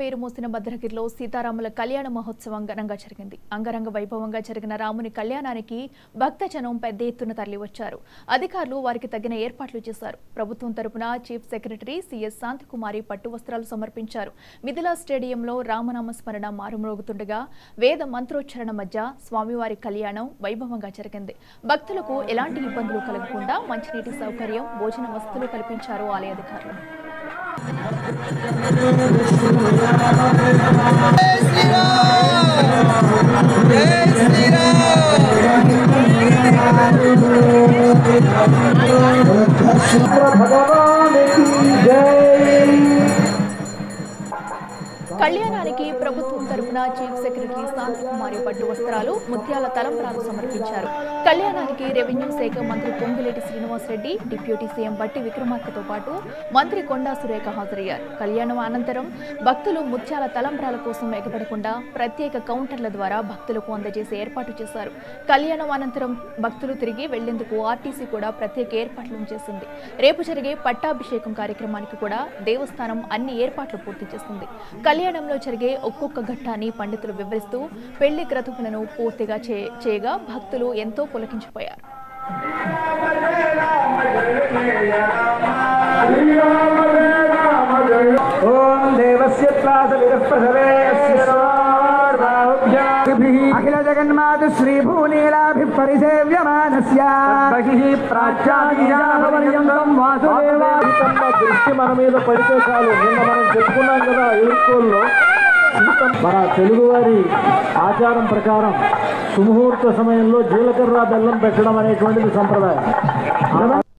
పేరు మోసిన భద్రగిరిలో సీతారాముల కళ్యాణ మహోత్సవం ఘనంగా జరిగింది. అంగరంగ వైభవంగా జరిగిన రాముని కళ్యాణానికి భక్తజనం పెద్ద ఎత్తున తరలివచ్చారు. అధికారులు వారికి తగిన ఏర్పాట్లు చేశారు. ప్రభుత్వం తరపున చీఫ్ సెక్రటరీ సిఎస్ శాంతికుమారి పట్టు వస్త్రాలు సమర్పించారు. మిథిలా స్టేడియంలో రామనామ స్మరణ మారుమ్రోగుతుండగా వేద మంత్రోచ్చరణ మధ్య స్వామివారి కళ్యాణం వైభవంగా జరిగింది. భక్తులకు ఎలాంటి ఇబ్బందులు కలగకుండా మంచినీటి సౌకర్యం, భోజన వసతులు కల్పించారు ఆలయ అధికారులు. కళ్యాణానికి ప్రభుత్వం తరపున చీఫ్ సెక్రటరీ శాంతికుమారి పట్టు వస్త్రాలు, ముత్యాల తలంబ్రాలు సమర్పించారు. కళ్యాణానికి రెవెన్యూ శాఖ మంత్రి పొంగులేటి శ్రీనివాసరెడ్డి, డిప్యూటీ సీఎం బట్టి విక్రమార్కతో పాటు మంత్రి కొండా సురేఖ హాజరయ్యారు. కళ్యాణం అనంతరం భక్తులు ముత్యాల తలంబ్రాల కోసం ఎగబడకుండా ప్రత్యేక కౌంటర్ల ద్వారా భక్తులకు అందజేసే ఏర్పాటు చేశారు. కళ్యాణం అనంతరం భక్తులు తిరిగి వెళ్లేందుకు ఆర్టీసీ కూడా ప్రత్యేక ఏర్పాట్లు చేసింది. రేపు జరిగే పట్టాభిషేకం కార్యక్రమానికి కూడా దేవస్థానం అన్ని ఏర్పాట్లు పూర్తి చేస్తుంది. కళ్యాణంలో జరిగే ఒక్కొక్క ఘట్టాన్ని పండితులు వివరిస్తూ పెళ్లి క్రతువులను పూర్తిగా చేయగా భక్తులు ఎంతో పులకించిపోయారు. అఖిల జగన్మాత శ్రీ భూనీలాభి పరిసేవ్యమానస్య దృష్టి మన మీద పడితే చాలు. నిన్న మనం చెప్పుకున్నాం కదా ఎదుర్కోల్లో మన తెలుగువారి ఆచారం ప్రకారం సుముహూర్త సమయంలో జీలకర్ర బెల్లం పెట్టడం అనేటువంటిది సంప్రదాయం.